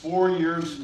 4 years.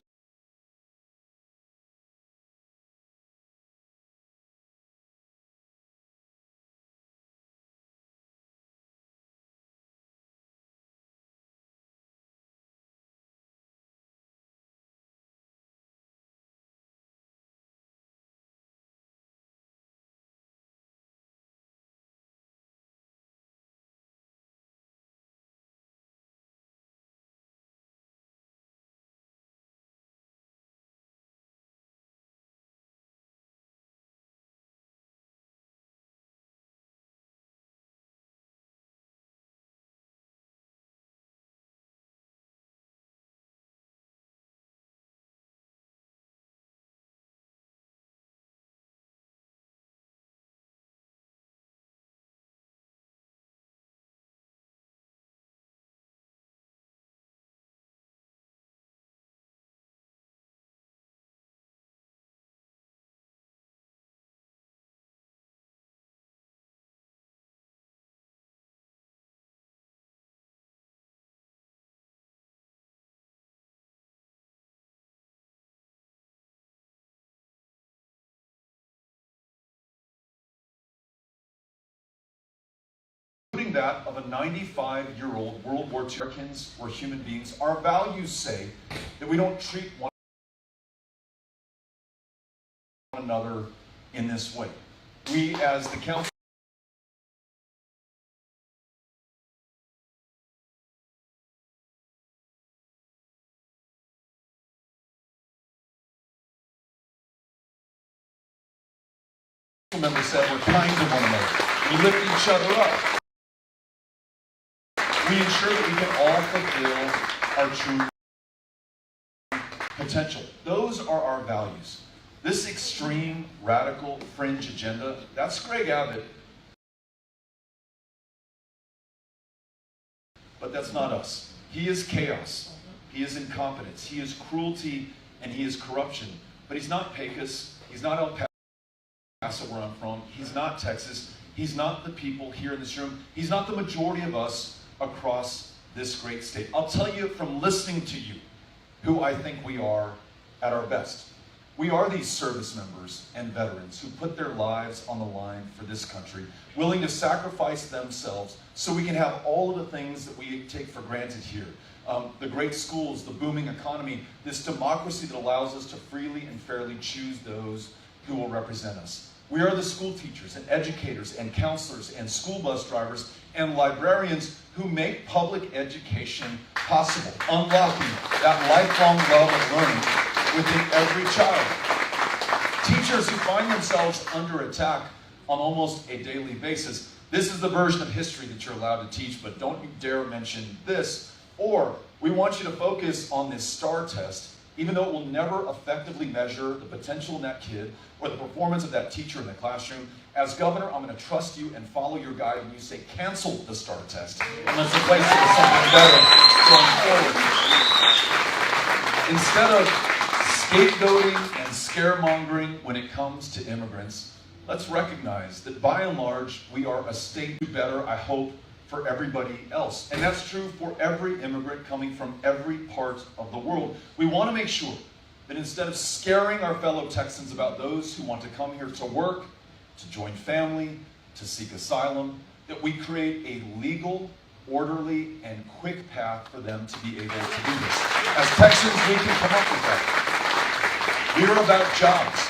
That of a 95-year-old World War II Americans, we're human beings. Our values say that we don't treat one another in this way. We, as the council member said, we're kind to one another. We lift each other up. We ensure that we can all fulfill our true potential. Those are our values. This extreme, radical, fringe agenda, that's Greg Abbott. But that's not us. He is chaos. He is incompetence. He is cruelty, and he is corruption. But he's not Pecos. He's not El Paso, where I'm from. He's not Texas. He's not the people here in this room. He's not the majority of us across this great state. I'll tell you from listening to you who I think we are at our best. We are these service members and veterans who put their lives on the line for this country, willing to sacrifice themselves so we can have all of the things that we take for granted here. The great schools, the booming economy, this democracy that allows us to freely and fairly choose those who will represent us. We are the school teachers and educators and counselors and school bus drivers and librarians who make public education possible, unlocking that lifelong love of learning within every child. Teachers who find themselves under attack on almost a daily basis. This is the version of history that you're allowed to teach, but don't you dare mention this. Or we want you to focus on this STAR test, even though it will never effectively measure the potential in that kid or the performance of that teacher in the classroom. As governor, I'm going to trust you and follow your guide when you say cancel the STAR test and let's replace it with something better going forward. Instead of scapegoating and scaremongering when it comes to immigrants, let's recognize that by and large, we are a state better, I hope, for everybody else. And that's true for every immigrant coming from every part of the world. We want to make sure that instead of scaring our fellow Texans about those who want to come here to work, to join family, to seek asylum, that we create a legal, orderly, and quick path for them to be able to do this. As Texans, we can come up with that. We are about jobs.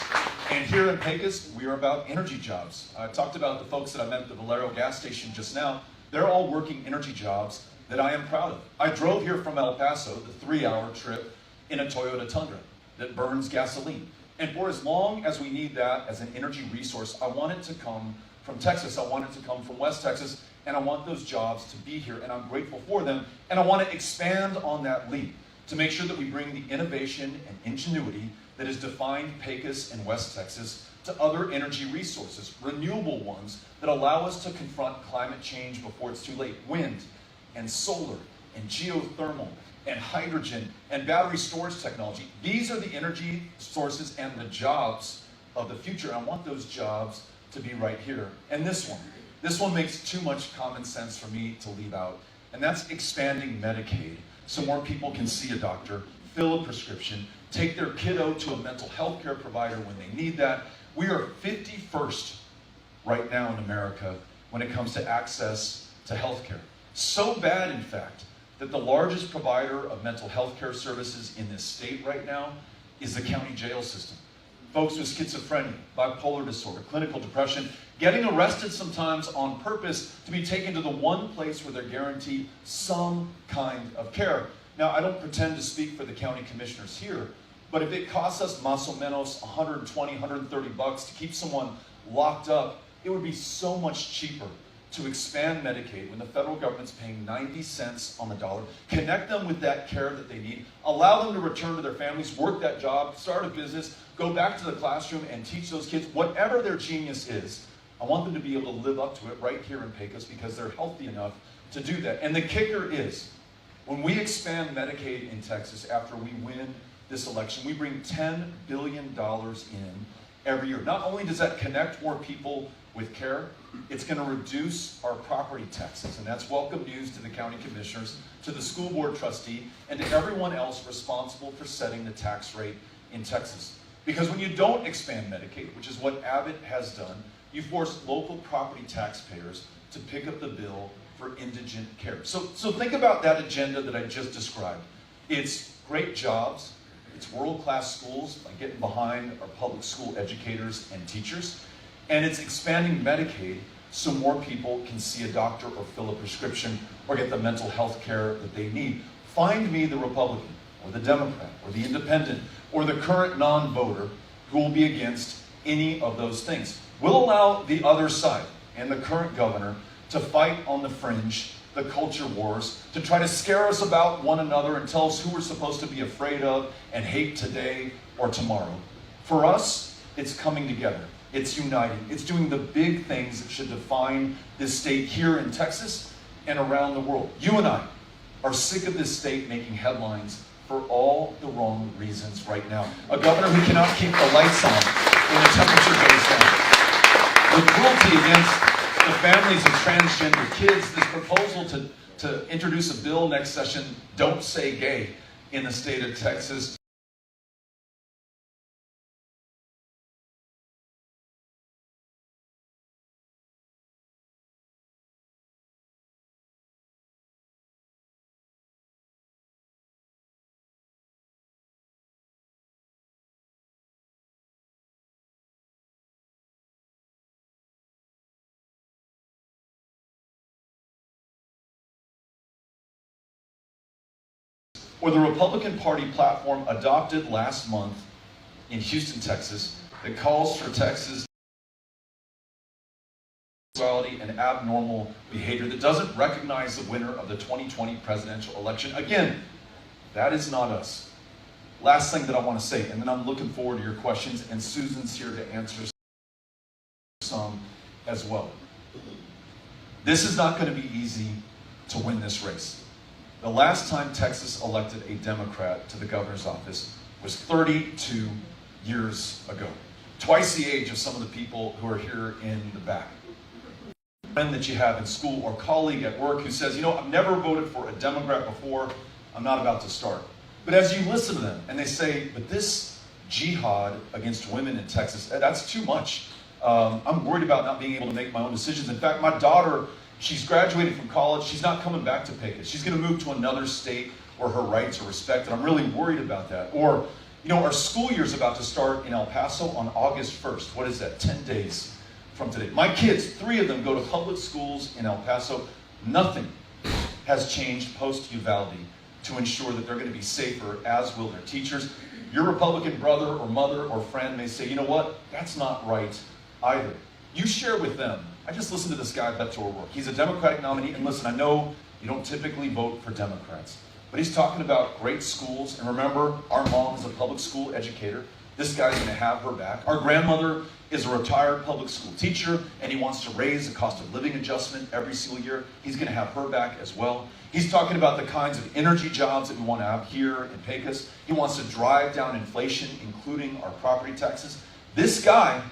And here in Pecos, we are about energy jobs. I talked about the folks that I met at the Valero gas station just now. They're all working energy jobs that I am proud of. I drove here from El Paso, the 3-hour trip, in a Toyota Tundra that burns gasoline. And for as long as we need that as an energy resource, I want it to come from Texas. I want it to come from West Texas. And I want those jobs to be here. And I'm grateful for them. And I want to expand on that lead to make sure that we bring the innovation and ingenuity that has defined Pecos and West Texas to other energy resources, renewable ones that allow us to confront climate change before it's too late. Wind and solar and geothermal and hydrogen and battery storage technology. These are the energy sources and the jobs of the future. And I want those jobs to be right here. And this one makes too much common sense for me to leave out. And that's expanding Medicaid so more people can see a doctor, fill a prescription, take their kiddo to a mental health care provider when they need that. We are 51st right now in America when it comes to access to health care. So bad, in fact, that the largest provider of mental health care services in this state right now is the county jail system. Folks with schizophrenia, bipolar disorder, clinical depression, getting arrested sometimes on purpose to be taken to the one place where they're guaranteed some kind of care. Now, I don't pretend to speak for the county commissioners here, but if it costs us más o menos $120, $130 to keep someone locked up, it would be so much cheaper to expand Medicaid when the federal government's paying 90 cents on the dollar, connect them with that care that they need, allow them to return to their families, work that job, start a business, go back to the classroom and teach those kids whatever their genius is. I want them to be able to live up to it right here in Pecos because they're healthy enough to do that. And the kicker is, when we expand Medicaid in Texas after we win this election, we bring $10 billion in every year. Not only does that connect more people with care, it's going to reduce our property taxes, and that's welcome news to the county commissioners, to the school board trustee, and to everyone else responsible for setting the tax rate in Texas. Because when you don't expand Medicaid, which is what Abbott has done, you force local property taxpayers to pick up the bill for indigent care. So think about that agenda that I just described. It's great jobs, it's world-class schools by getting behind our public school educators and teachers, and it's expanding Medicaid so more people can see a doctor or fill a prescription or get the mental health care that they need. Find me the Republican or the Democrat or the Independent or the current non-voter who will be against any of those things. We'll allow the other side and the current governor to fight on the fringe, the culture wars, to try to scare us about one another and tell us who we're supposed to be afraid of and hate today or tomorrow. For us, it's coming together. It's uniting. It's doing the big things that should define this state here in Texas and around the world. You and I are sick of this state making headlines for all the wrong reasons right now. A governor who cannot keep the lights on when the temperature goes down. The cruelty against the families of transgender kids, this proposal to introduce a bill next session, Don't Say Gay, in the state of Texas. Or the Republican Party platform adopted last month in Houston, Texas, that calls for Texas sexuality and abnormal behavior, that doesn't recognize the winner of the 2020 presidential election. Again, that is not us. Last thing that I want to say, and then I'm looking forward to your questions, and Susan's here to answer some as well. This is not going to be easy to win this race. The last time Texas elected a Democrat to the governor's office was 32 years ago. Twice the age of some of the people who are here in the back. A friend that you have in school or colleague at work who says, you know, I've never voted for a Democrat before, I'm not about to start. But as you listen to them and they say, but this jihad against women in Texas, that's too much. I'm worried about not being able to make my own decisions. In fact, my daughter, she's graduated from college. She's not coming back to Pecos. She's going to move to another state where her rights are respected. I'm really worried about that. Or, you know, our school year's about to start in El Paso on August 1st. What is that? 10 days from today. My kids, 3 of them, go to public schools in El Paso. Nothing has changed post-Uvalde to ensure that they're going to be safer, as will their teachers. Your Republican brother or mother or friend may say, you know what? That's not right either. You share with them. I just listened to this guy, Beto O'Rourke. He's a Democratic nominee, and listen, I know you don't typically vote for Democrats, but he's talking about great schools, and remember, our mom is a public school educator. This guy's going to have her back. Our grandmother is a retired public school teacher, and he wants to raise the cost of living adjustment every single year. He's going to have her back as well. He's talking about the kinds of energy jobs that we want to have here in Pecos. He wants to drive down inflation, including our property taxes. This guy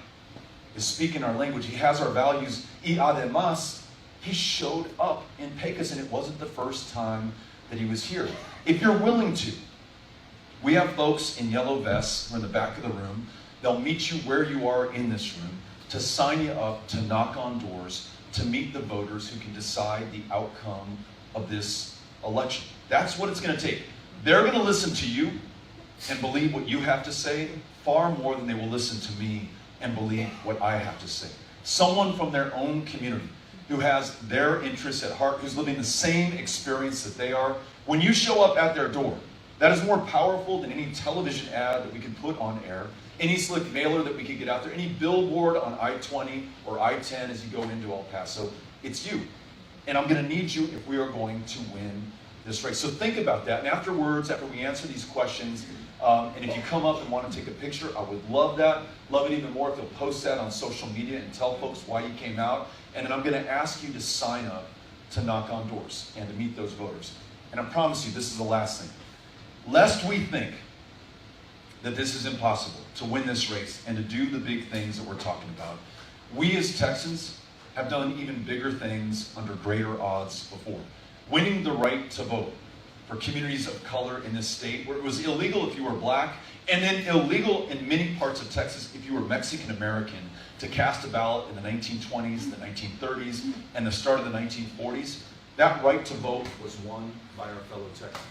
is speaking our language. He has our values. Y además, he showed up in Pecos, and it wasn't the first time that he was here. If you're willing to, We have folks in yellow vests who are in the back of the room. They'll meet you where you are in this room to sign you up, to knock on doors, to meet the voters who can decide the outcome of this election. That's what it's going to take. They're going to listen to you and believe what you have to say far more than they will listen to me and believe what I have to say. Someone from their own community who has their interests at heart, who's living the same experience that they are. When you show up at their door, that is more powerful than any television ad that we can put on air, any slick mailer that we could get out there, any billboard on I-20 or I-10 as you go into El Paso. It's you. And I'm going to need you if we are going to win this race. So think about that. And afterwards, after we answer these questions, and if you come up and want to take a picture, I would love that. Love it even more if you'll post that on social media and tell folks why you came out. And then I'm going to ask you to sign up to knock on doors and to meet those voters. And I promise you, this is the last thing. Lest we think that this is impossible to win this race and to do the big things that we're talking about, we as Texans have done even bigger things under greater odds before. Winning the right to vote for communities of color in this state, where it was illegal if you were black, and then illegal in many parts of Texas if you were Mexican American to cast a ballot in the 1920s, the 1930s, and the start of the 1940s. That right to vote was won by our fellow Texans.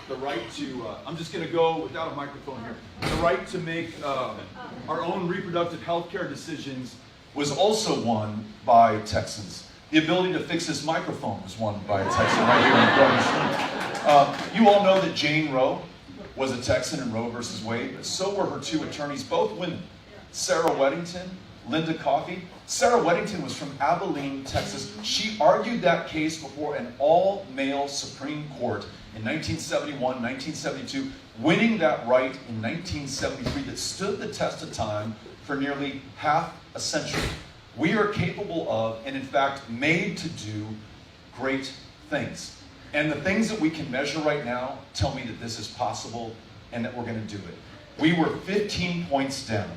The right to, I'm just going to go without a microphone here, the right to make our own reproductive health care decisions was also won by Texans. The ability to fix this microphone was won by a Texan right here in front of us. You all know that Jane Roe was a Texan in Roe versus Wade, but so were her two attorneys, both women, Sarah Weddington, Linda Coffey. Sarah Weddington was from Abilene, Texas. She argued that case before an all-male Supreme Court in 1971, 1972, winning that right in 1973 that stood the test of time for nearly half a century. We are capable of, and in fact, made to do great things. And the things that we can measure right now tell me that this is possible and that we're going to do it. We were 15 points down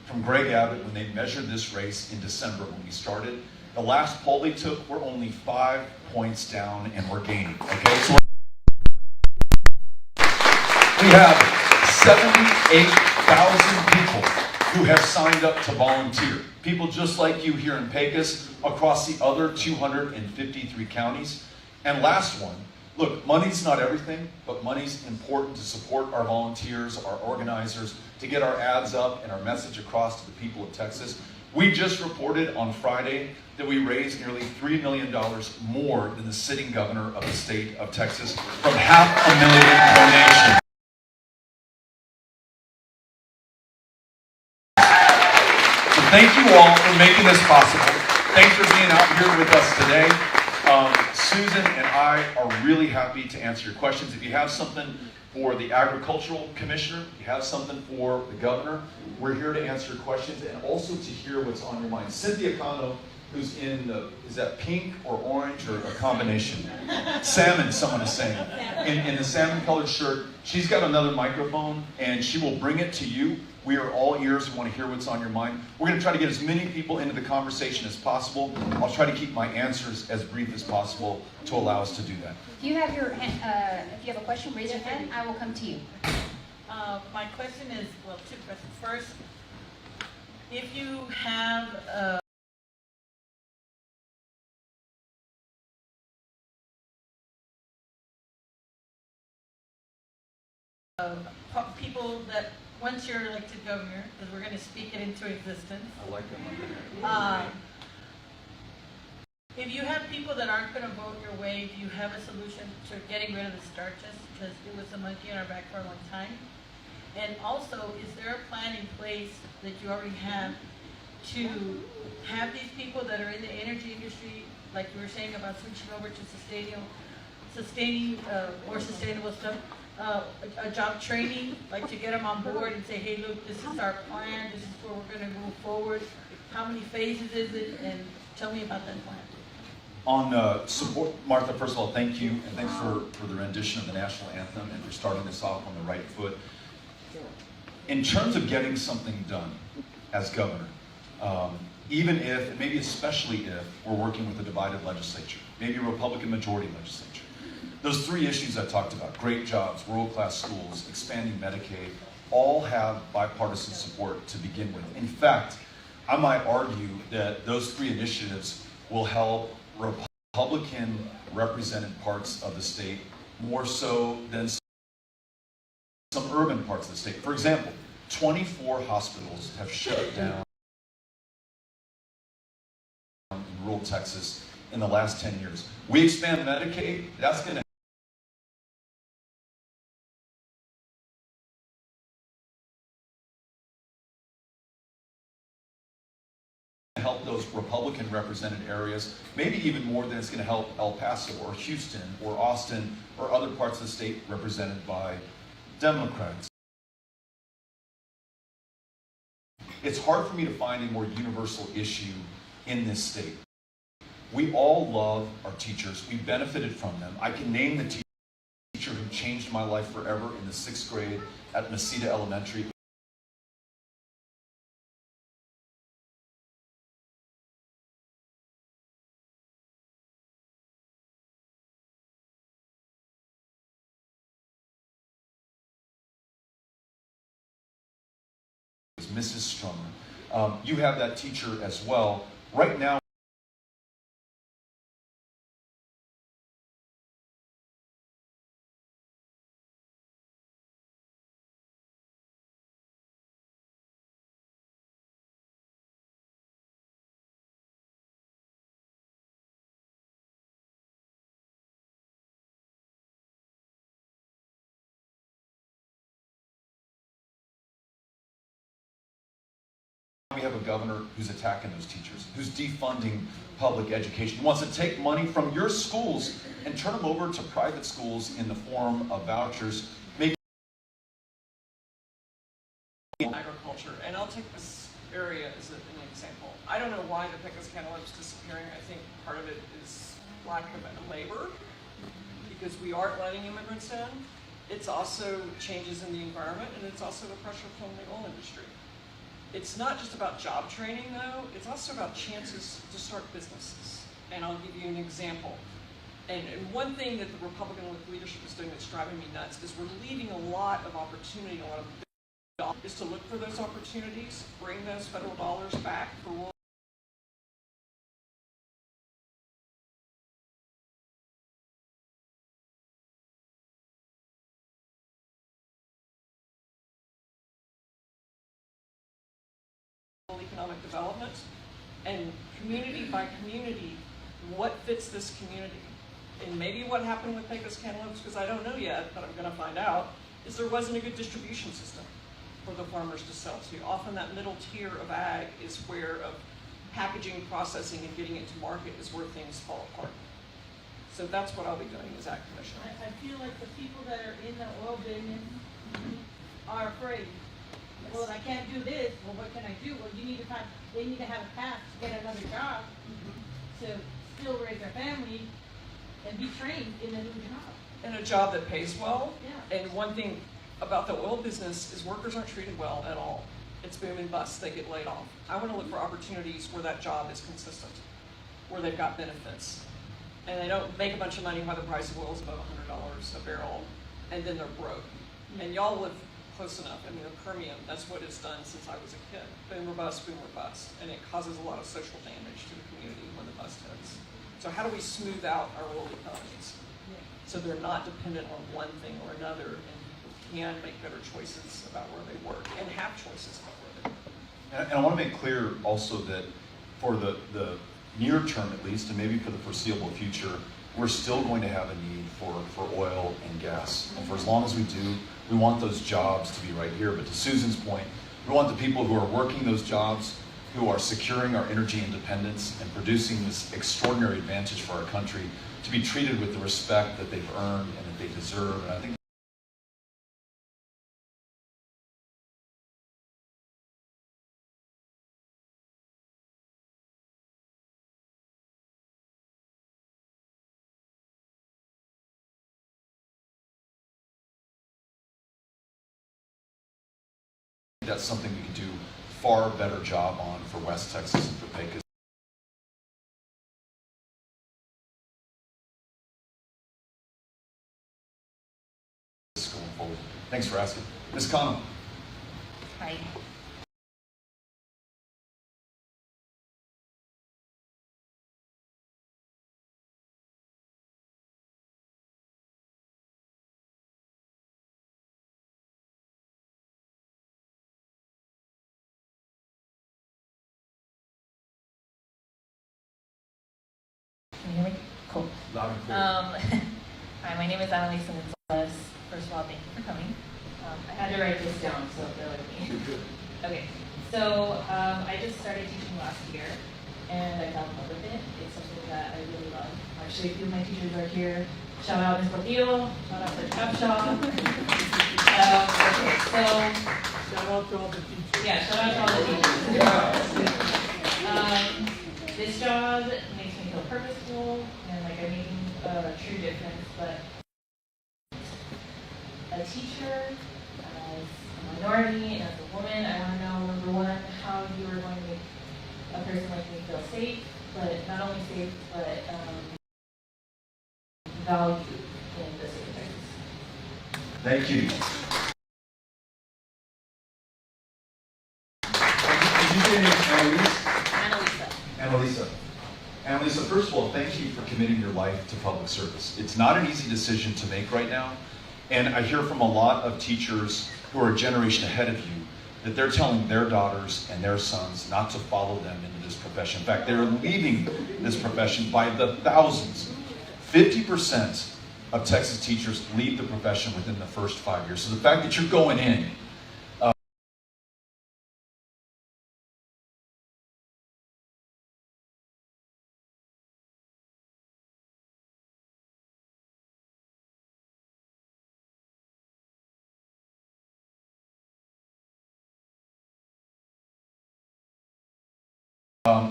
from Greg Abbott when they measured this race in December when we started. The last poll they took, we're only 5 points down and we're gaining. Okay, so we have 78,000 people who have signed up to volunteer. People just like you here in Pecos, across the other 253 counties. And last one, look, money's not everything, but money's important to support our volunteers, our organizers, to get our ads up and our message across to the people of Texas. We just reported on Friday that we raised nearly $3 million more than the sitting governor of the state of Texas from $500,000 donations. So thank you all for making this possible. Thanks for being out here with us today. Susan and I are really happy to answer your questions. If you have something for the agricultural commissioner, if you have something for the governor, we're here to answer your questions and also to hear what's on your mind. Cynthia Cano, who's in the, is that pink or orange or a combination? Salmon, someone is saying. In the salmon-colored shirt, she's got another microphone and she will bring it to you. We are all ears. We want to hear what's on your mind. We're going to try to get as many people into the conversation as possible. I'll try to keep my answers as brief as possible to allow us to do that. If you have your hand, if you have a question, raise your hand. I will come to you. My question is, well, two questions. First, if you have people that, once you're elected governor, because we're going to speak it into existence. I like that. If you have people that aren't going to vote your way, do you have a solution to getting rid of the starches? Because it was a monkey on our back for a long time. And also, is there a plan in place that you already have to have these people that are in the energy industry, like you were saying about switching over to sustaining more sustainable stuff, a job training, like to get them on board and say, hey, look, this is our plan, this is where we're going to move forward. How many phases is it? And tell me about that plan. On support, Martha, first of all, thank you, and thanks for the rendition of the national anthem and for starting this off on the right foot. In terms of getting something done as governor, even if, and maybe especially if, we're working with a divided legislature, maybe a Republican majority legislature, Those three issues I talked about, great jobs, world-class schools, expanding Medicaid, all have bipartisan support to begin with. In fact, I might argue that those three initiatives will help Republican represented parts of the state more so than some urban parts of the state. For example, 24 hospitals have shut down in rural Texas in the last 10 years. We expand Medicaid, that's going to help those Republican represented areas, maybe even more than it's going to help El Paso or Houston or Austin or other parts of the state represented by Democrats. It's hard for me to find a more universal issue in this state. We all love our teachers. We benefited from them. I can name the teacher who changed my life forever in the 6th grade at Mesita Elementary. Mrs. Strummer. You have that teacher as well. Right now, we have a governor who's attacking those teachers, who's defunding public education. He wants to take money from your schools and turn them over to private schools in the form of vouchers. Maybe agriculture, and I'll take this area as an example. I don't know why the Pecos cantaloupe is disappearing. I think part of it is lack of labor, because we aren't letting immigrants in. It's also changes in the environment, and it's also the pressure from the oil industry. It's not just about job training, though. It's also about chances to start businesses. And I'll give you an example. And one thing that the Republican leadership is doing that's driving me nuts is we're leaving a lot of opportunity, a lot of dollars, is to look for those opportunities, bring those federal dollars back for rural. Economic development, and community by community, what fits this community. And maybe what happened with Pecos cantaloupes, because I don't know yet, but I'm going to find out, is there wasn't a good distribution system for the farmers to sell to. Often that middle tier of ag is where packaging, processing, and getting it to market is where things fall apart. So that's what I'll be doing as Ag Commissioner. I feel like the people that are in the oil business are afraid. Well, I can't do this. Well, what can I do? Well, they need to have a path to get another job to still raise their family and be trained in a new job. And a job that pays well. Yeah. And one thing about the oil business is workers aren't treated well at all. It's boom and bust. They get laid off. I want to look for opportunities where that job is consistent, where they've got benefits, and they don't make a bunch of money while the price of oil is above $100 a barrel, and then they're broke. And y'all live close enough. I mean, the Permian, that's what it's done since I was a kid. Boom or bust, and it causes a lot of social damage to the community when the bust hits. So how do we smooth out our rural economies so they're not dependent on one thing or another, and people can make better choices about where they work and have choices about where they work? And I want to make clear also that for the near term at least, and maybe for the foreseeable future, we're still going to have a need for oil and gas. And for as long as we do, we want those jobs to be right here. But to Susan's point, we want the people who are working those jobs, who are securing our energy independence and producing this extraordinary advantage for our country, to be treated with the respect that they've earned and that they deserve. And I think that's something we can do far better job on for West Texas and for Pecos. asking. Ms. Connell. Hi. Can you hear me? Cool. Loud and clear. Hi, my name is Annalisa Gonzalez. First of all, thank you for coming. I had to write this down, so bear with me. Okay, so I just started teaching last year, and I fell in love with it. It's something that I really love. Actually, a few of my teachers are here. Shout out Ms. Portillo, shout out to Capshaw. Okay, so Shout out to all the teachers. yeah, shout out to all the teachers. This job makes me feel purposeful and like I'm making a true difference. But a teacher, as a minority, and as a woman, I want to know, number one, how you are going to make a person like me feel safe, but not only safe, but valued in the state of Texas. Thank you. Did you say your name is Annalisa. Annalisa. Annalisa, first of all, thank you for committing your life to public service. It's not an easy decision to make right now. And I hear from a lot of teachers who are a generation ahead of you that they're telling their daughters and their sons not to follow them into this profession. In fact, they're leaving this profession by the thousands. 50% of Texas teachers leave the profession within the first 5 years. So the fact that you're going in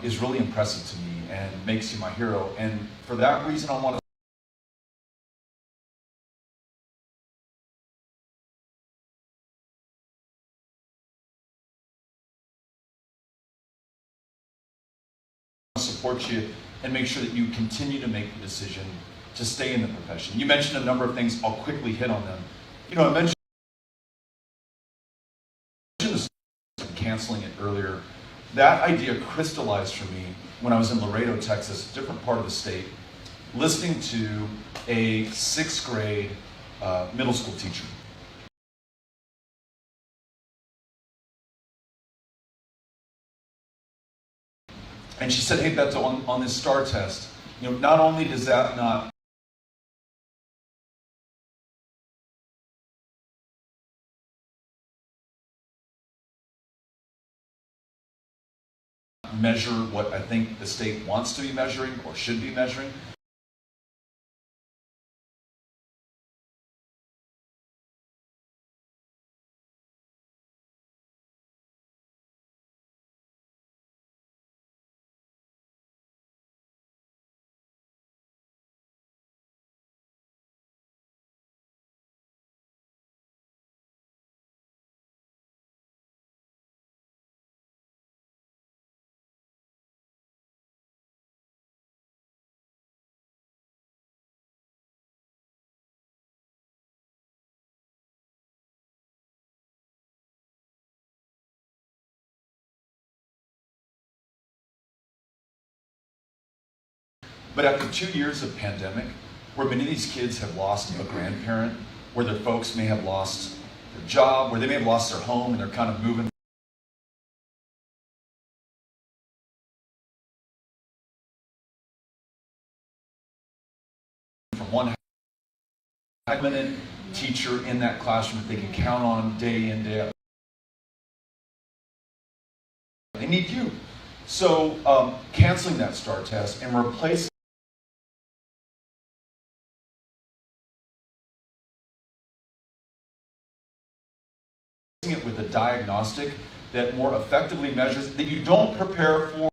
is really impressive to me and makes you my hero. And for that reason, I want to support you and make sure that you continue to make the decision to stay in the profession. You mentioned a number of things. I'll quickly hit on them. You know, I mentioned canceling it earlier. That idea crystallized for me when I was in Laredo, Texas, a different part of the state, listening to a 6th grade middle school teacher. And she said, hey, Beto, on this STAR test, you know, not only does that not measure what I think the state wants to be measuring or should be measuring. But after 2 years of pandemic, where many of these kids have lost a grandparent, where their folks may have lost their job, where they may have lost their home and they're kind of moving from one minute teacher in that classroom that they can count on day in, day out. They need you. So canceling that STAR test and replacing it with a diagnostic that more effectively measures that you don't prepare for,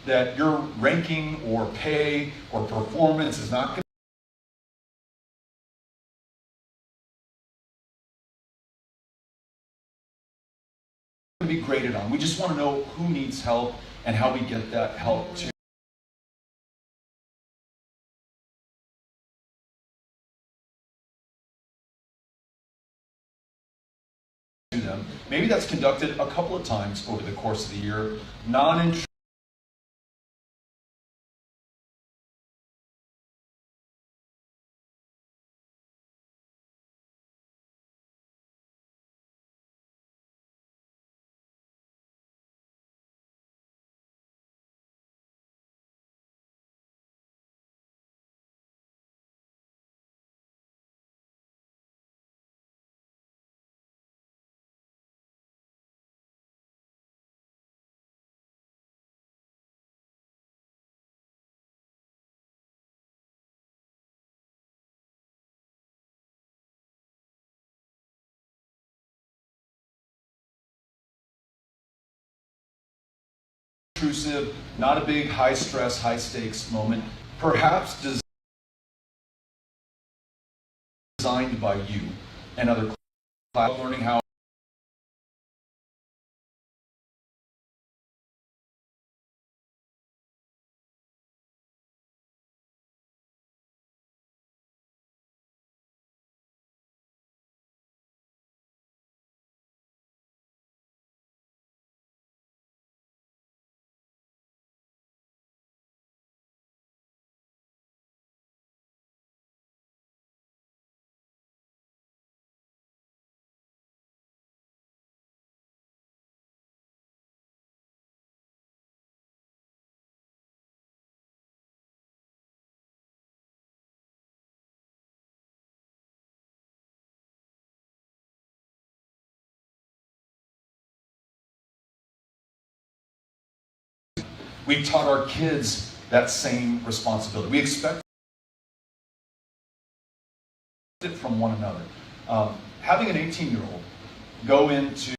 that your ranking or pay or performance is not going to be graded on. We just want to know who needs help and how we get that help to Maybe that's conducted a couple of times over the course of the year, non-intrusive. Intrusive, not a big high stress, high stakes moment, perhaps designed by you and other classes, learning how we taught our kids that same responsibility. We expect it from one another. Having an 18-year-old go into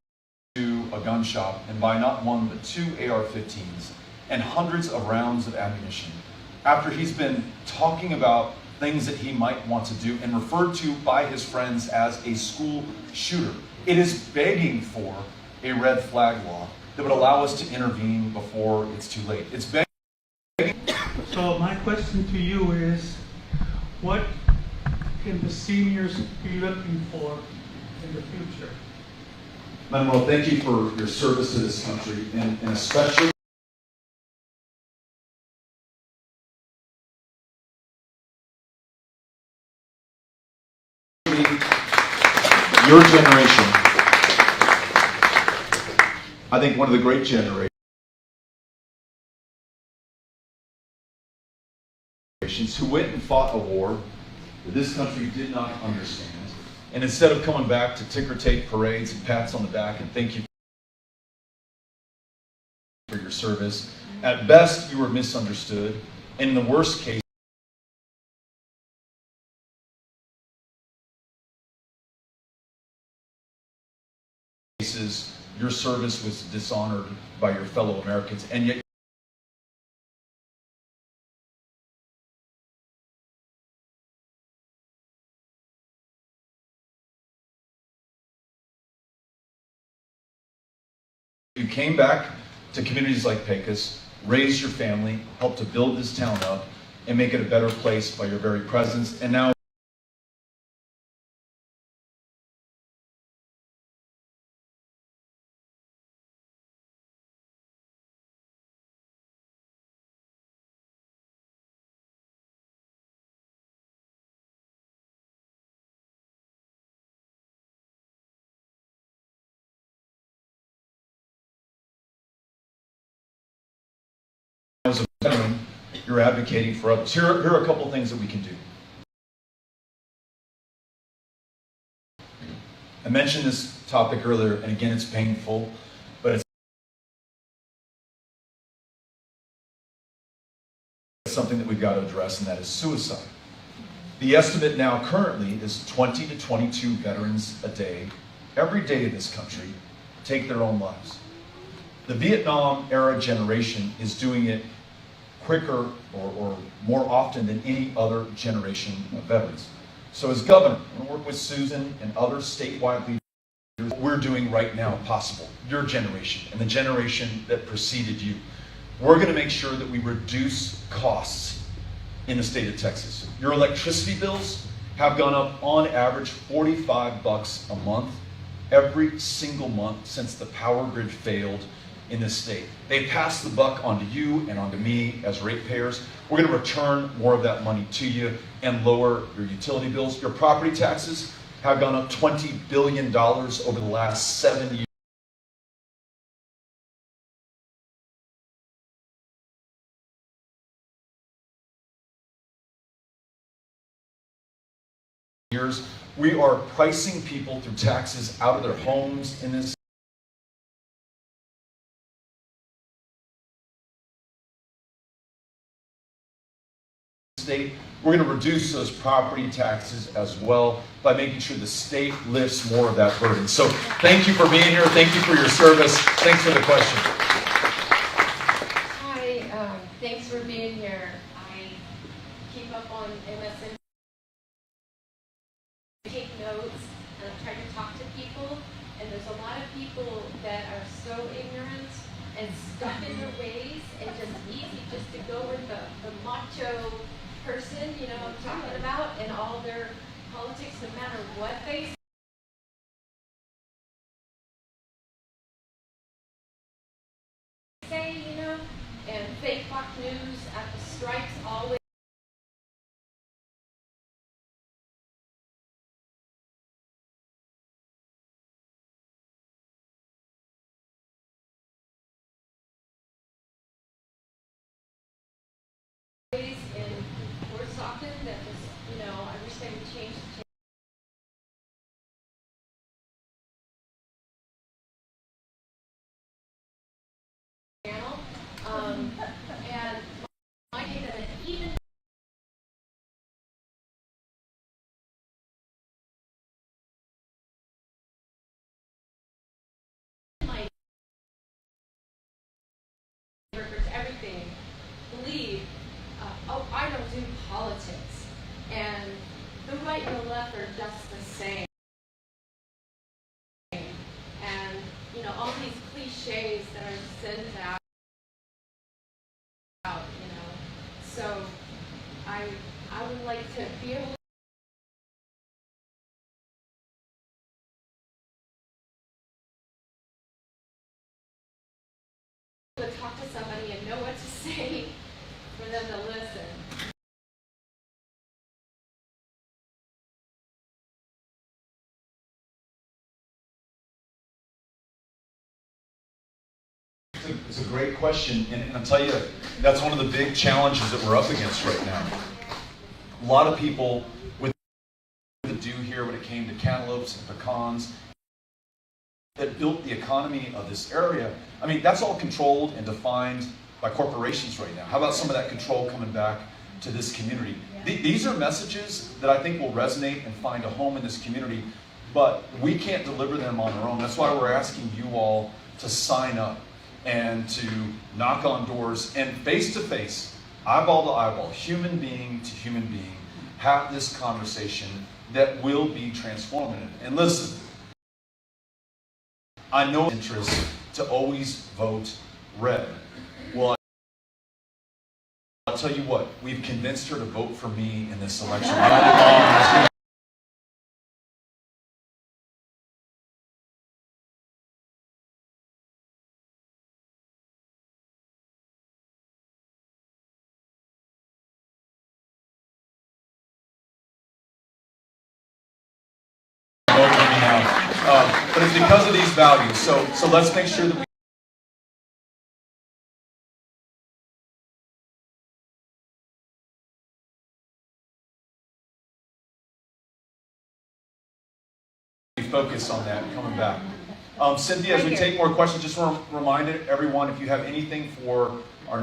a gun shop and buy not one but two AR-15s and hundreds of rounds of ammunition, after he's been talking about things that he might want to do and referred to by his friends as a school shooter, it is begging for a red flag law that would allow us to intervene before it's too late. It's begging. So my question to you is, what can the seniors be looking for in the future? Manuel, thank you for your service to this country, and especially your generation. I think one of the great generations who went and fought a war that this country did not understand. And instead of coming back to ticker tape parades and pats on the back and thank you for your service, at best you were misunderstood, and in the worst cases, your service was dishonored by your fellow Americans, and yet you came back to communities like Pecos, raised your family, helped to build this town up, and make it a better place by your very presence, and now as a veteran, you're advocating for others. Here are a couple of things that we can do. I mentioned this topic earlier, and again, it's painful, but it's something that we've got to address, and that is suicide. The estimate now currently is 20 to 22 veterans a day, every day in this country, take their own lives. The Vietnam era generation is doing it quicker or more often than any other generation of veterans. So as governor, I'm going to work with Susan and other statewide leaders, what we're doing right now possible, your generation and the generation that preceded you. We're going to make sure that we reduce costs in the state of Texas. Your electricity bills have gone up on average $45 a month every single month since the power grid failed in this state. They passed the buck onto you and onto me as ratepayers. We're going to return more of that money to you and lower your utility bills. Your property taxes have gone up $20 billion over the last 7 years. We are pricing people through taxes out of their homes in this state. We're going to reduce those property taxes as well by making sure the state lifts more of that burden. So thank you for being here. Thank you for your service. Thanks for the question. Hi, thanks for being here. I keep up on MSN, take notes, and I try to talk to people, and there's a lot of people that are so ignorant and stuck in their ways, and just easy just to go with the macho person, you know what I'm talking about, and all their politics, no matter what they say, you know, and fake Fox News at the strikes always. In Worsauken that was, you know, I wish they would change the channel. And my data that even my workers, everything, believe, oh, I don't do politics. And the right and the left are just the same. And, you know, all these cliches that are sent out, you know. So I would like to be able to talk to somebody and know what to say for them to listen. It's a great question, and I'll tell you, that's one of the big challenges that we're up against right now. A lot of people with the do here when it came to cantaloupes and pecans that built the economy of this area, I mean, that's all controlled and defined by corporations right now. How about some of that control coming back to this community? These are messages that I think will resonate and find a home in this community, but we can't deliver them on our own. That's why we're asking you all to sign up and to knock on doors and face-to-face, eyeball to eyeball, human being to human being, have this conversation that will be transformative. And listen, I know interest to always vote red. Well, I'll tell you what, we've convinced her to vote for me in this election. But it's because of these values. So let's make sure that we focus on that coming back. Cynthia, as we take more questions, just want to remind everyone, if you have anything for our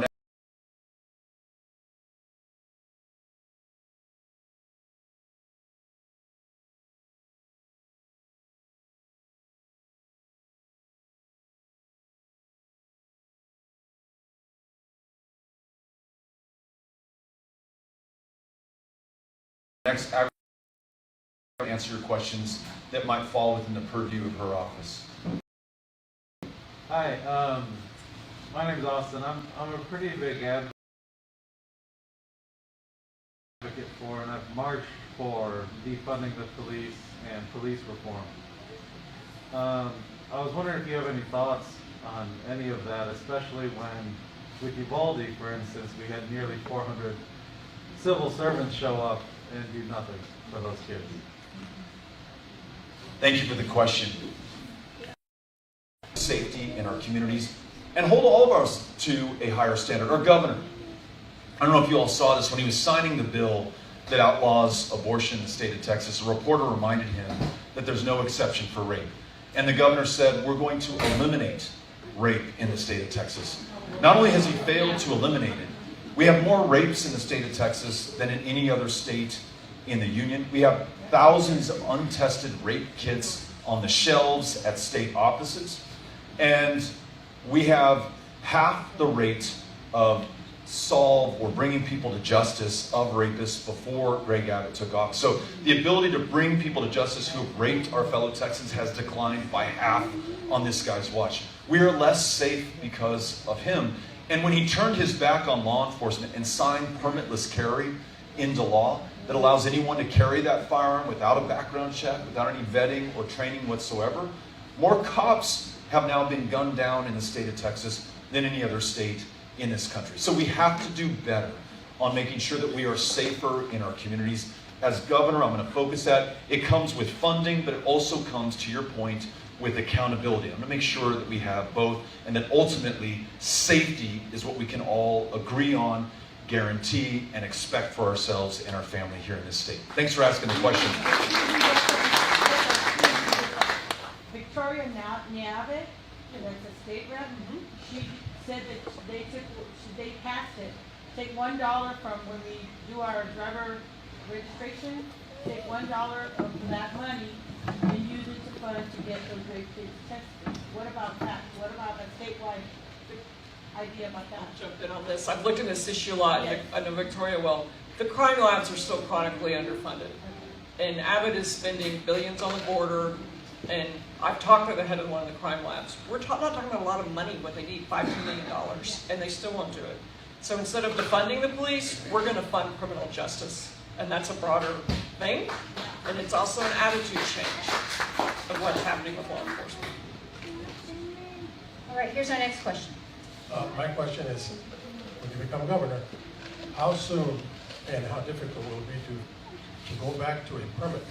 next answer your questions that might fall within the purview of her office. Hi, my name is Austin. I'm a pretty big advocate for, and I've marched for defunding the police and police reform. I was wondering if you have any thoughts on any of that, especially when, with Uvalde, for instance, we had nearly 400 civil servants show up and do nothing for those kids. Thank you for the question. Safety in our communities and hold all of us to a higher standard. Our governor, I don't know if you all saw this, when he was signing the bill that outlaws abortion in the state of Texas, a reporter reminded him that there's no exception for rape. And the governor said, we're going to eliminate rape in the state of Texas. Not only has he failed to eliminate it, we have more rapes in the state of Texas than in any other state in the union. We have thousands of untested rape kits on the shelves at state offices. And we have half the rate of solve or bringing people to justice of rapists before Greg Abbott took office. So the ability to bring people to justice who have raped our fellow Texans has declined by half on this guy's watch. We are less safe because of him. And when he turned his back on law enforcement and signed permitless carry into law that allows anyone to carry that firearm without a background check, without any vetting or training whatsoever, more cops have now been gunned down in the state of Texas than any other state in this country. So we have to do better on making sure that we are safer in our communities. As governor, I'm going to focus that. It comes with funding, but it also comes, to your point, with accountability. I'm going to make sure that we have both, and that ultimately safety is what we can all agree on, guarantee, and expect for ourselves and our family here in this state. Thanks for asking the question. Victoria Navit, that's a state rep, she said that they passed it. Take $1 from when we do our driver registration, take $1 of that money and use it to fund to get those rape kids tested. What about that? What about a statewide idea about that? I'll jump in on this. I've looked at this issue a lot. Yes. I know Victoria well. The crime labs are still chronically underfunded. And Abbott is spending billions on the border. And I've talked to the head of one of the crime labs. We're not talking about a lot of money, what they need, $5 million, and they still won't do it. So instead of defunding the police, we're going to fund criminal justice. And that's a broader thing. And it's also an attitude change of what's happening with law enforcement. All right, here's our next question. My question is, when you become governor, how soon and how difficult will it be to go back to a permit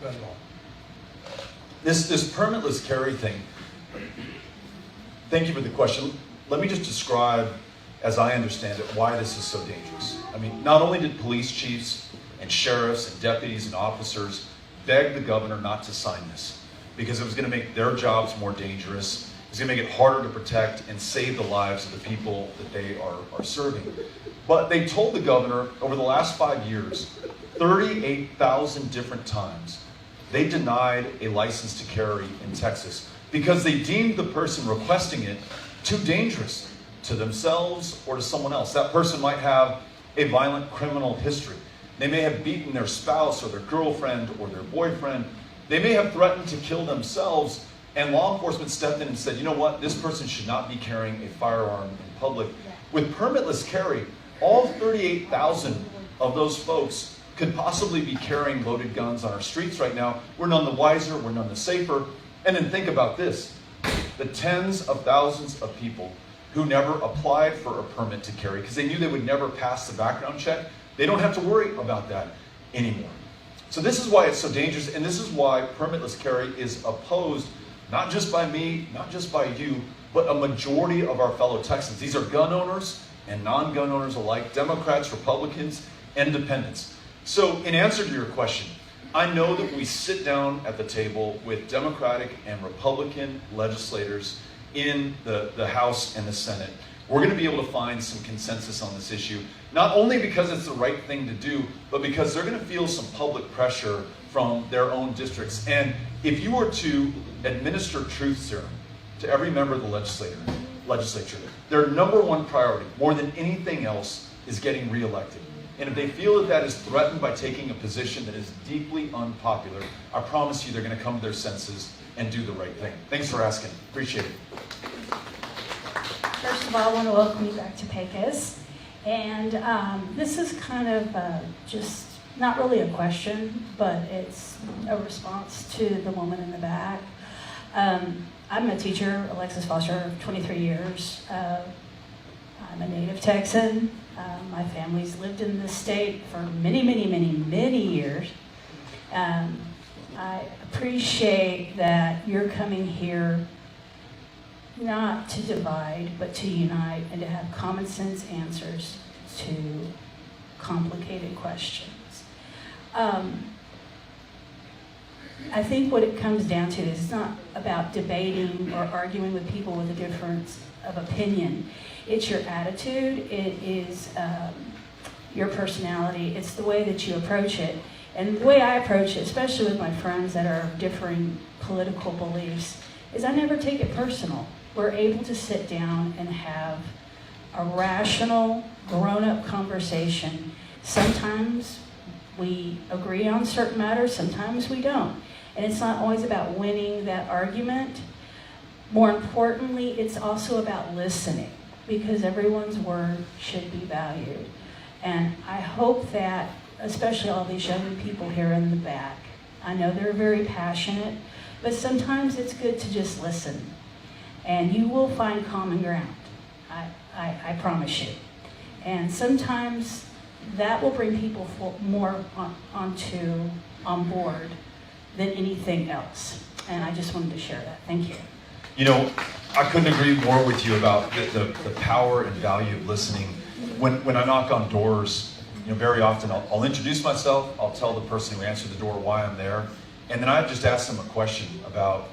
gun law? This permitless carry thing, thank you for the question. Let me just describe, as I understand it, why this is so dangerous. I mean, not only did police chiefs and sheriffs and deputies and officers beg the governor not to sign this because it was going to make their jobs more dangerous. It was going to make it harder to protect and save the lives of the people that they are serving. But they told the governor over the last 5 years, 38,000 different times, they denied a license to carry in Texas because they deemed the person requesting it too dangerous to themselves or to someone else. That person might have a violent criminal history. They may have beaten their spouse or their girlfriend or their boyfriend. They may have threatened to kill themselves, and law enforcement stepped in and said, you know what, this person should not be carrying a firearm in public. With permitless carry, all 38,000 of those folks could possibly be carrying loaded guns on our streets right now. We're none the wiser, we're none the safer. And then think about this, the tens of thousands of people who never applied for a permit to carry because they knew they would never pass the background check, they don't have to worry about that anymore. So this is why it's so dangerous, and this is why permitless carry is opposed, not just by me, not just by you, but a majority of our fellow Texans. These are gun owners and non-gun owners alike, Democrats, Republicans, independents. So in answer to your question, I know that we sit down at the table with Democratic and Republican legislators in the House and the Senate. We're going to be able to find some consensus on this issue, not only because it's the right thing to do, but because they're going to feel some public pressure from their own districts. And if you were to administer truth serum to every member of the legislature, their number one priority, more than anything else, is getting reelected. And if they feel that that is threatened by taking a position that is deeply unpopular, I promise you they're going to come to their senses and do the right thing. Thanks for asking. Appreciate it. First of all, I want to welcome you back to Pecos. And this is kind of just not really a question, but it's a response to the woman in the back. I'm a teacher, Alexis Foster, 23 years. I'm a native Texan. My family's lived in this state for many, many, many, many years. I appreciate that you're coming here not to divide, but to unite and to have common sense answers to complicated questions. I think what it comes down to is it's not about debating or arguing with people with a difference of opinion. It's your attitude, it is your personality, it's the way that you approach it. And the way I approach it, especially with my friends that are of differing political beliefs, is I never take it personal. We're able to sit down and have a rational, grown-up conversation. Sometimes we agree on certain matters, sometimes we don't. And it's not always about winning that argument. More importantly, it's also about listening, because everyone's word should be valued. And I hope that, especially all these young people here in the back, I know they're very passionate, but sometimes it's good to just listen. And you will find common ground, I promise you. And sometimes that will bring people more on board than anything else. And I just wanted to share that. Thank you. You know, I couldn't agree more with you about the power and value of listening. When I knock on doors, you know, very often I'll introduce myself, I'll tell the person who answered the door why I'm there, and then I just ask them a question about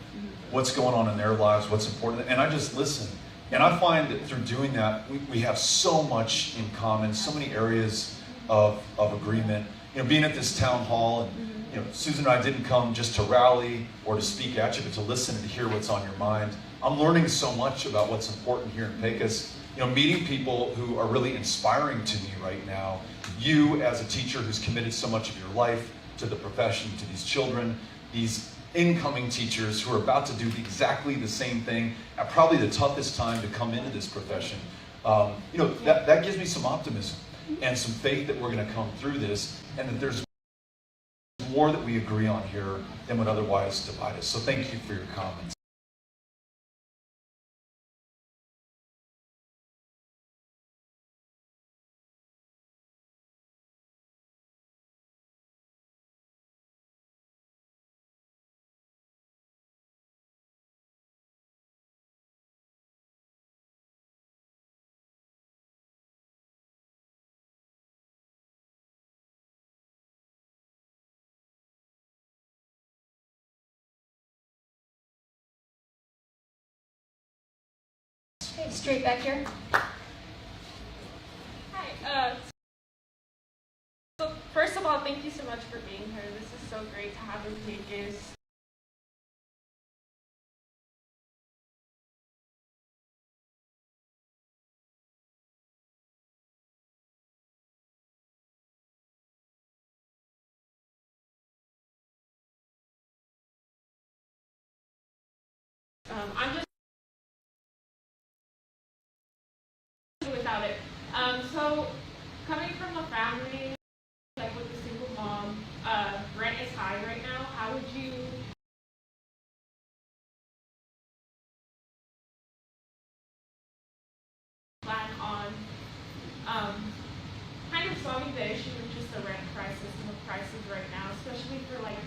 what's going on in their lives, what's important, and I just listen. And I find that through doing that, we have so much in common, so many areas of agreement. You know, being at this town hall, and you know, Susan and I didn't come just to rally or to speak at you, but to listen and to hear what's on your mind. I'm learning so much about what's important here in Pecos. You know, meeting people who are really inspiring to me right now. You as a teacher who's committed so much of your life to the profession, to these children, these incoming teachers who are about to do exactly the same thing at probably the toughest time to come into this profession. You know, that gives me some optimism and some faith that we're going to come through this, and that there's more that we agree on here than would otherwise divide us. So thank you for your comments. Okay, straight back here. Hi. So first of all, thank you so much for being here. This is so great to have in Pecos. I'm just without it. So coming from a family like with a single mom, rent is high right now. How would you plan on kind of solving the issue with just the rent crisis and the prices right now, especially for like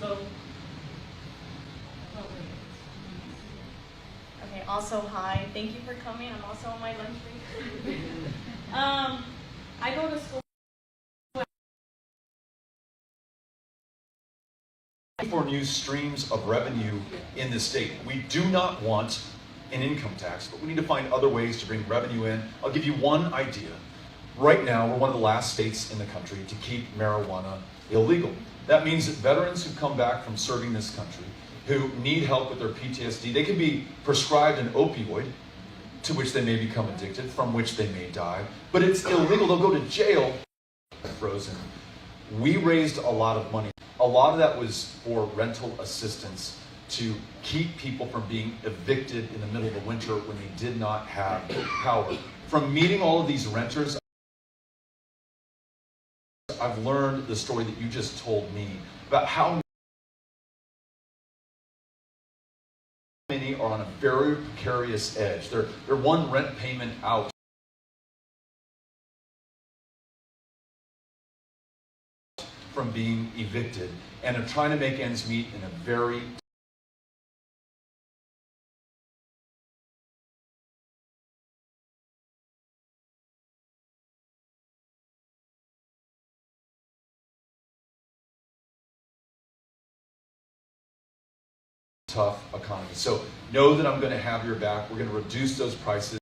So, Okay, also hi, thank you for coming. I'm also on my lunch break. I go to school. For new streams of revenue in the state. We do not want an income tax, but we need to find other ways to bring revenue in. I'll give you one idea. Right now, we're one of the last states in the country to keep marijuana illegal. That means that veterans who come back from serving this country, who need help with their PTSD, they can be prescribed an opioid, to which they may become addicted, from which they may die, but it's illegal. They'll go to jail. Frozen. We raised a lot of money. A lot of that was for rental assistance to keep people from being evicted in the middle of the winter when they did not have power. From meeting all of these renters, I've learned the story that you just told me about how many are on a very precarious edge. They're one rent payment out from being evicted and are trying to make ends meet in a very tough economy. So know that I'm going to have your back. We're going to reduce those prices.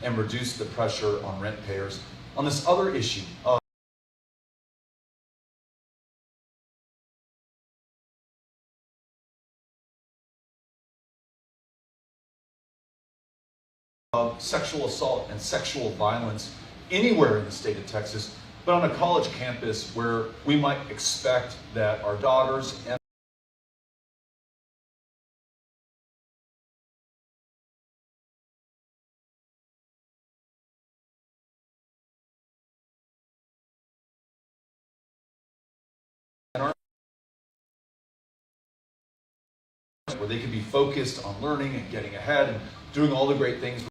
And reduce the pressure on rent payers. On this other issue of sexual assault and sexual violence anywhere in the state of Texas, but on a college campus where we might expect that our daughters and where they can be focused on learning and getting ahead and doing all the great things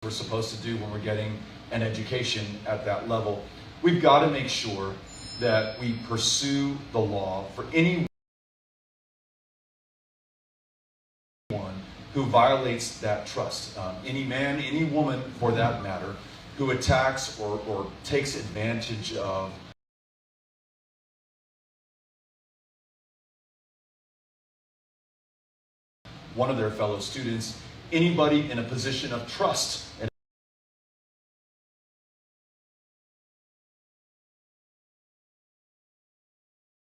we're supposed to do when we're getting an education at that level. We've got to make sure that we pursue the law for anyone who violates that trust. Any man, any woman for that matter, who attacks or takes advantage of one of their fellow students, anybody in a position of trust.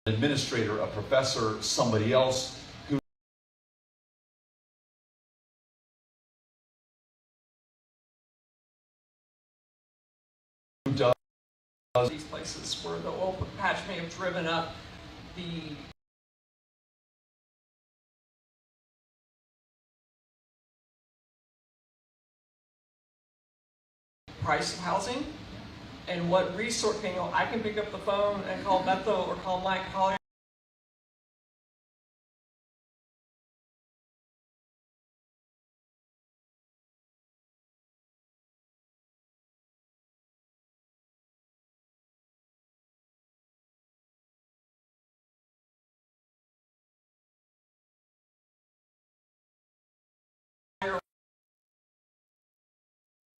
An administrator, a professor, somebody else who does these places where the oil patch may have driven up the price of housing and what resource, I can pick up the phone and call Bethel or call Mike Collier.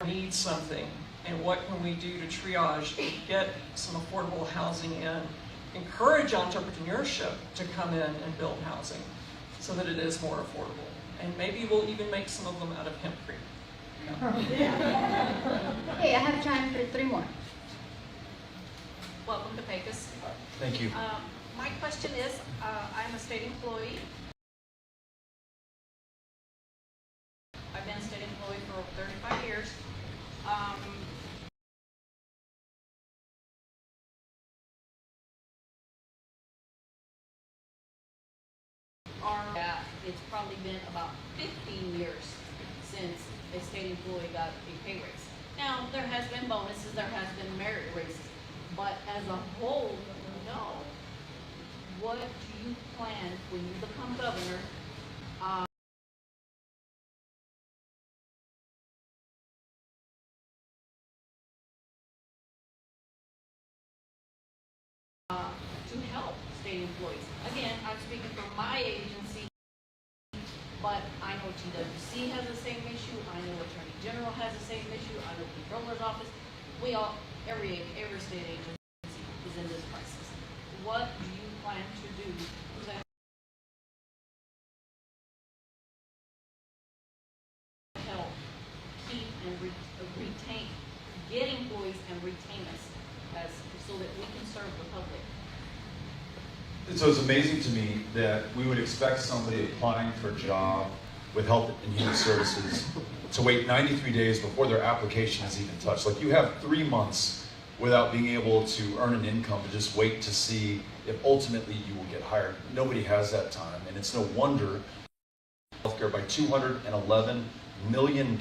Need something, and what can we do to triage and get some affordable housing in? Encourage entrepreneurship to come in and build housing so that it is more affordable, and maybe we'll even make some of them out of hempcrete. Okay, I have time for 3 more. Welcome to Pecos. Thank you. My question is, I'm a state employee. I've been a state employee for over 35 years. It's probably been about 15 years since a state employee got a pay raise. Now, there has been bonuses, there has been merit raises, but as a whole, no. what do you plan when you become governor? To help state employees. Again, I'm speaking from my agency, but I know TWC has the same issue. I know Attorney General has the same issue. I know Controller's Office. We all, every state agency is in this crisis. What do you plan to do to help keep and retain, get employees and retain us so that we can serve the public? So it's amazing to me that we would expect somebody applying for a job with Health and Human Services to wait 93 days before their application is even touched. Like, you have 3 months without being able to earn an income to just wait to see if ultimately you will get hired. Nobody has that time, and it's no wonder healthcare by $211 million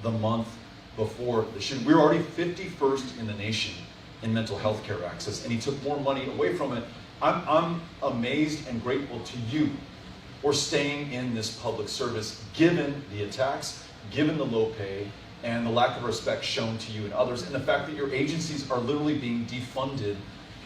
the month before the shoot. We were already 51st in the nation in mental health care access, and he took more money away from it. I'm amazed and grateful to you for staying in this public service, given the attacks, given the low pay, and the lack of respect shown to you and others, and the fact that your agencies are literally being defunded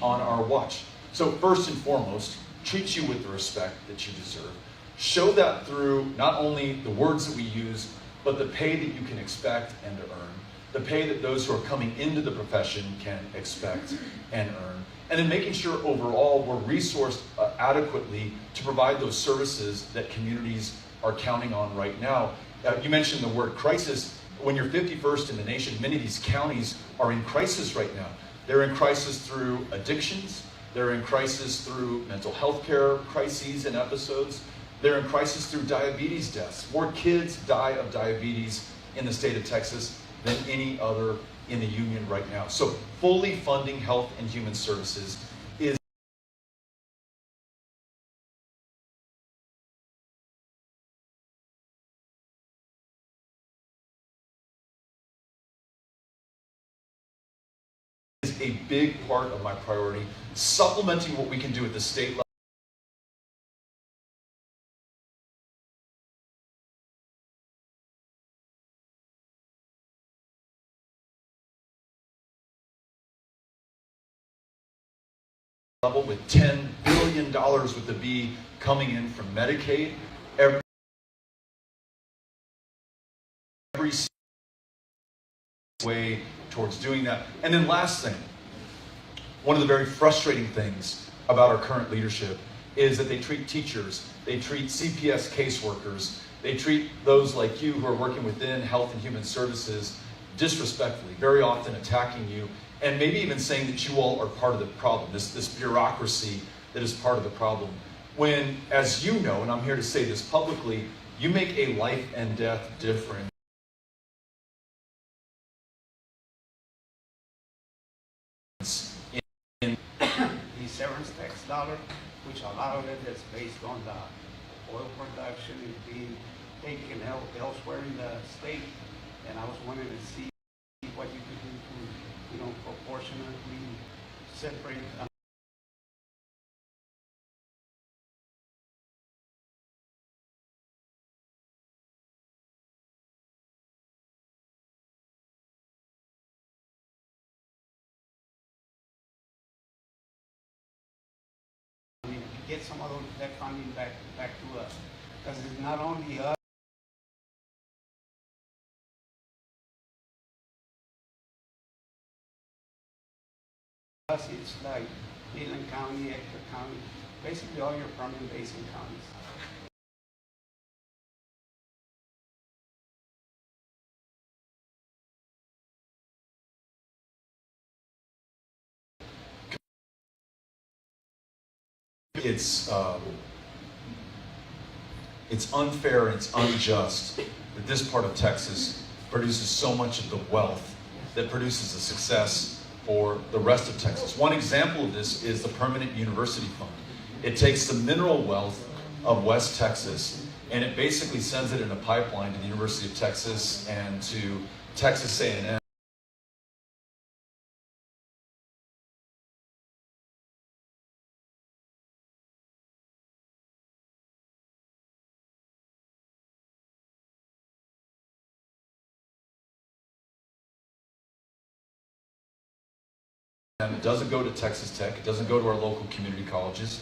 on our watch. So first and foremost, treat you with the respect that you deserve. Show that through not only the words that we use, but the pay that you can expect and to earn, the pay that those who are coming into the profession can expect and earn, and then making sure overall we're resourced adequately to provide those services that communities are counting on right now. You mentioned the word crisis. When you're 51st in the nation, many of these counties are in crisis right now. They're in crisis through addictions. They're in crisis through mental health care crises and episodes. They're in crisis through diabetes deaths. More kids die of diabetes in the state of Texas than any other in the union right now. So fully funding Health and Human Services is a big part of my priority. Supplementing what we can do at the state level with $10 billion with the B coming in from Medicaid. Every way towards doing that. And then last thing, one of the very frustrating things about our current leadership is that they treat teachers, they treat CPS caseworkers, they treat those like you who are working within Health and Human Services disrespectfully, very often attacking you, and maybe even saying that you all are part of the problem, this bureaucracy that is part of the problem. When, as you know, and I'm here to say this publicly, you make a life and death difference in the severance tax dollar, which a lot of it is based on the oil production is being taken elsewhere in the state, and I was wanting to see what you could do to, proportionately separate. Get some of that funding back to us, because it's not only us. It's like Midland County, Ector County, basically all your permanent basin counties. It's unfair and it's unjust that this part of Texas produces so much of the wealth that produces the success for the rest of Texas. One example of this is the Permanent University Fund. It takes the mineral wealth of West Texas and it basically sends it in a pipeline to the University of Texas and to Texas A&M. time. It doesn't go to Texas Tech. It doesn't go to our local community colleges.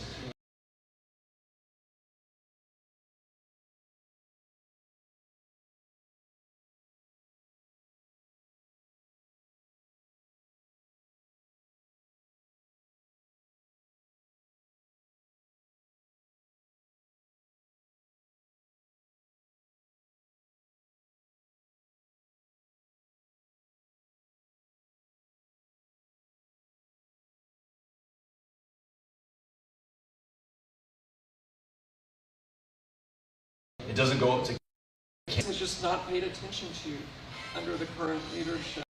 It doesn't go up to It's just not paid attention to under the current leadership.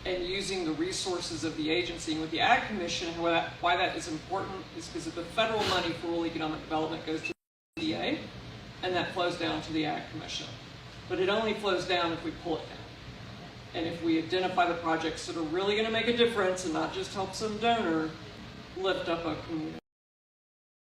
And using the resources of the agency. And with the Ag Commission, why that is important is because of the federal money for rural economic development goes to the DA, and that flows down to the Ag Commission. But it only flows down if we pull it down. And if we identify the projects that are really going to make a difference and not just help some donor lift up a community.